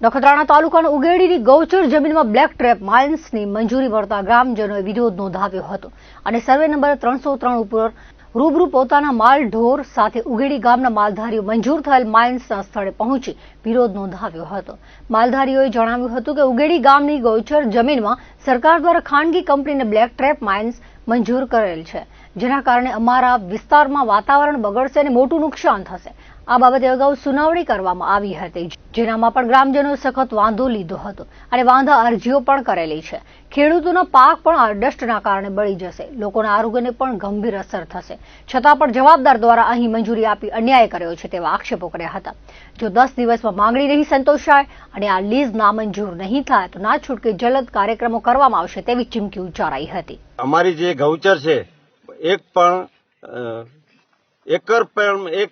નખત્રાણા તાલુકાના ઉગેડીની ગૌચર જમીનમાં black trap માઇન્સની મંજૂરી મળતા ગ્રામજનોએ વિરોધ નોંધાવ્યો હતો અને સર્વે નંબર 303 ઉપર રૂબરૂ પોતાના માલ ઢોર સાથે ઉગેડી ગામના માલધારીઓ મંજૂર થયેલ માઇન્સના સ્થળે પહોંચી વિરોધ નોંધાવ્યો હતો। માલધારીઓએ જણાવ્યું હતું કે ઉગેડી ગામની ગૌચર જમીનમાં સરકાર દ્વારા ખાનગી કંપનીને બ્લેક ટ્રેપ માઇન્સ મંજૂર કરેલ છે, જેના કારણે અમારા વિસ્તારમાં વાતાવરણ બગડશે અને મોટું નુકસાન થશે। આ બાબતે અગાઉ સુનાવણી કરવામાં આવી હતી, જેનામાં પણ ગ્રામજનોએ સખત વાંધો લીધો હતો અને વાંધા અરજીઓ પણ કરેલી છે। ખેડૂતોનો પાક પણ આ ડસ્ટના કારણે બળી જશે, લોકોના આરોગ્યને પણ ગંભીર અસર થશે, છતાં પણ જવાબદાર દ્વારા અહીં મંજૂરી આપી અન્યાય કર્યો છે તેવા આક્ષેપો કર્યા હતા। જો 10 દિવસમાં માંગણી નહીં સંતોષાય અને આ લીઝ નામંજૂર નહીં થાય તો ના છૂટકે જલદ કાર્યક્રમો કરવામાં આવશે તેવી ચીમકી ઉચ્ચારાઈ હતી। અમારી જે ગૌચર છે એક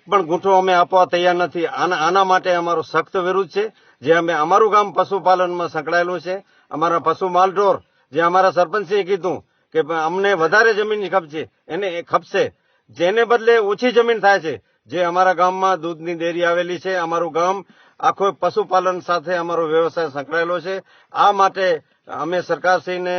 પણ ગુંઠો અમે આપવા તૈયાર નથી। આના માટે અમારો સખ્ત વિરોધ છે। જે અમારું ગામ પશુપાલનમાં સંકળાયેલું છે, અમારા પશુ માલઢોર જે અમારા સરપંચે કીધું કે અમને વધારે જમીન ખપશે, જેને બદલે ઓછી જમીન થાય છે। જે અમારા ગામમાં દૂધની ડેરી આવેલી છે, અમારું ગામ આખો પશુપાલન સાથે અમારો વ્યવસાય સંકળાયેલો છે। આ માટે અમે સરકારશ્રીને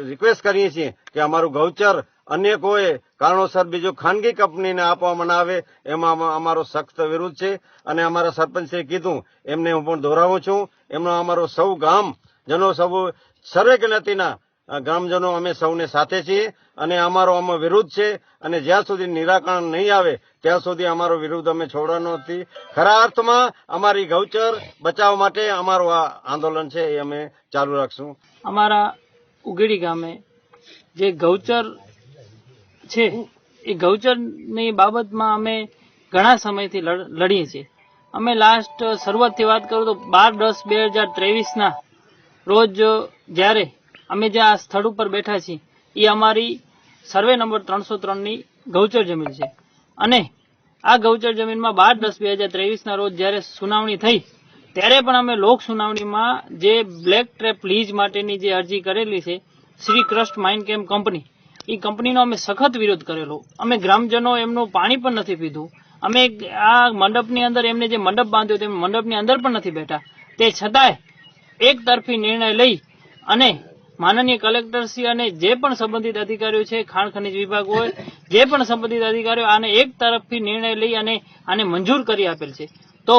રિક્વેસ્ટ કરીએ છીએ કે અમારું ગૌચર અન્ય કોઈ કારણોસર બીજો ખાનગી કંપનીને આપવામાં ના આવે, એમાં અમારો સખ્ત વિરોધ છે। અને અમારા સરપંચે કીધું એમને હું પણ દોહરાવું છું, એમનો અમારો સૌ ગામજનો સૌ સર્વે જ્ઞાતિના ગ્રામજનો અમે સૌને સાથે છીએ અને અમારો વિરોધ છે અને જ્યાં સુધી નિરાકરણ નહીં આવે ત્યાં સુધી અમારો વિરોધ અમે છોડવાનો નથી। ખરા અર્થમાં અમારી ગૌચર બચાવવા માટે અમારું આ આંદોલન છે એ અમે ચાલુ રાખશું। અમારા ઉગેડી ગામે જે ગૌચર છે એ ગૌચરની બાબતમાં અમે ઘણા સમયથી લડીએ છીએ। અમે લાસ્ટ શરૂઆતથી વાત કરું તો 12/10/2023ના રોજ જ્યારે અમે જે આ સ્થળ ઉપર બેઠા છીએ એ અમારી સર્વે નંબર 303ની ગૌચર જમીન છે અને આ ગૌચર જમીનમાં 12/10/2023ના રોજ જ્યારે સુનાવણી થઈ ત્યારે પણ અમે લોક સુનાવણીમાં જે બ્લેક ટ્રેપ લીઝ માટેની જે અરજી કરેલી છે Shri crust mine camp company, એ કંપનીનો અમે સખત વિરોધ કરેલો। અમે ગ્રામજનો એમનું પાણી પણ નથી પીધું, અમે આ મંડપની અંદર એમને જે મંડપ બાંધ્યો તે મંડપની અંદર પણ નથી બેઠા। તે છતાંય એક તરફી નિર્ણય લઈ અને માનનીય કલેક્ટરશ્રી અને જે પણ સંબંધિત અધિકારીઓ છે, ખાણ ખનીજ વિભાગ હોય, જે પણ સંબંધિત અધિકારીઓ આને એક તરફી નિર્ણય લઈ અને આને મંજૂર કરી આપેલ છે। તો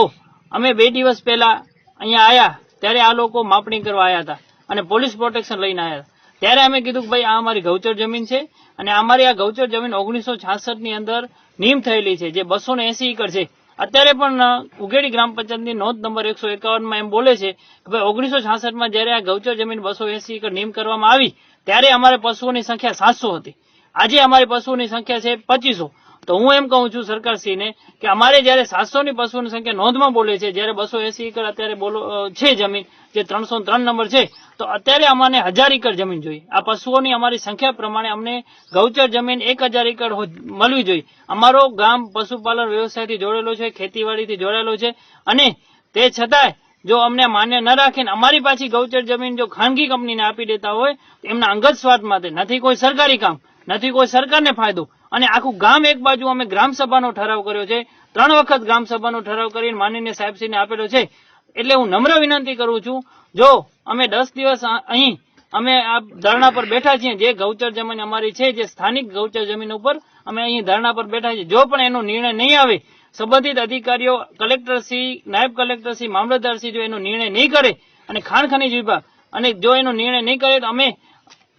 અમે 2 દિવસ પહેલા અહીંયા આવ્યા ત્યારે આ લોકો માપણી કરવા આવ્યા હતા અને પોલીસ પ્રોટેક્શન લઈને આવ્યા હતા। ત્યારે અમે કીધું કે ભાઈ આ અમારી ગૌચર જમીન છે અને અમારી આ ગૌચર જમીન 1966ની અંદર નીમ થયેલી છે, જે 280 એકર છે। અત્યારે પણ ઉગેડી ગ્રામ પંચાયતની નોંધ નંબર 151માં એમ બોલે છે કે ભાઈ 1966માં જયારે આ ગૌચર જમીન 280 એકર નીમ કરવામાં આવી ત્યારે અમારે પશુઓની સંખ્યા 700 હતી, આજે અમારી પશુઓની સંખ્યા છે 2500। તો હું એમ કહું છું સરકારશ્રીને કે અમારે જયારે 700ની પશુઓની સંખ્યા નોંધમાં બોલે છે, જયારે 280 એકર અત્યારે છે જમીન જે 303 નંબર છે, તો અત્યારે અમને 1000 એકર જમીન જોઈએ। આ પશુઓની અમારી સંખ્યા પ્રમાણે અમને ગૌચર જમીન 1000 એકર મળવી જોઈએ। અમારો ગામ પશુપાલન વ્યવસાયથી જોડેલો છે, ખેતીવાડીથી જોડાયેલો છે અને તે છતાંય જો અમને માન્ય ન રાખીને અમારી પાછી ગૌચર જમીન જો ખાનગી કંપનીને આપી દેતા હોય તો એમના અંગત સ્વાર્થ માટે, નથી કોઈ સરકારી કામ, નથી કોઈ સરકારને ફાયદો, અને આખું ગામ એક બાજુ અમે ગ્રામસભાનો ઠરાવ કર્યો છે, 3 વખત ગ્રામસભાનો ઠરાવ કરીને માનનીય સાહેબશ્રીને આપેલો છે। એટલે હું નમ્ર વિનંતી કરું છું, જો અમે 10 દિવસ અહીં અમે આ ધરણા પર બેઠા છીએ, જે ગૌચર જમીન અમારી છે, જે સ્થાનિક ગૌચર જમીન ઉપર અમે અહીં ધરણા પર બેઠા છીએ, જો પણ એનો નિર્ણય નહીં આવે, સંબંધિત અધિકારીઓ કલેક્ટરશ્રી, નાયબ કલેક્ટરશ્રી, મામલતદારશ્રી જો એનો નિર્ણય નહીં કરે અને ખાણ ખનીજ વિભાગ અને જો એનો નિર્ણય નહીં કરે તો અમે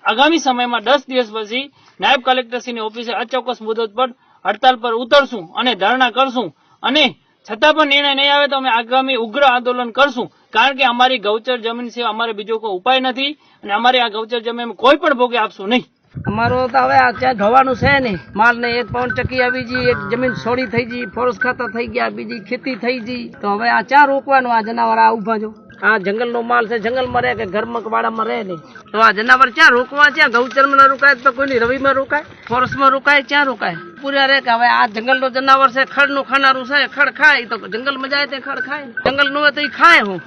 આગામી સમયમાં 10 દિવસ પછી નાયબ કલેક્ટરશ્રીની ઓફિસે અચોક્કસ મુદત પર હડતાલ પર ઉતરશું અને ધરણા કરશું અને છતાં પણ નિર્ણય નહીં આવે તો અમે આગામી ઉગ્ર આંદોલન કરશું। કારણ કે અમારી ગૌચર જમીન સિવાય અમારે બીજો કોઈ ઉપાય નથી અને અમારી આ ગૌચર જમીન કોઈ પણ ભોગે આપશું નહીં। અમારો તો હવે આ ત્યાં ધોવાનું છે ને, માલ ને 1 પાઉન્ડ ચકી આવી ગઈ, એક જમીન છોડી થઈ ગઈ, ફોરેસ્ટ ખાતા થઈ ગયા, બીજી ખેતી થઈ ગઈ, તો હવે આ ચા રોકવાનું? આ જનાવર આ ઉભા જો આ જંગલનો માલ છે, જંગલમાં રહે કે ઘરમાં વાડામાં રહે નહીં, તો આ જનાવર ક્યાં રોકવા? ક્યાં ગૌચરમાં ન રોકાય તો કોઈની રવિમાં રોકાય, ફોરેસ્ટમાં રોકાય, ક્યાં રોકાય? પૂરા રહે કે હવે આ જંગલનો જનાવર છે, ખડનું ખાનારું છે, ખડ ખાય તો જંગલમાં જાય તે ખડ ખાય, જંગલ નું હોય તો એ ખાય હું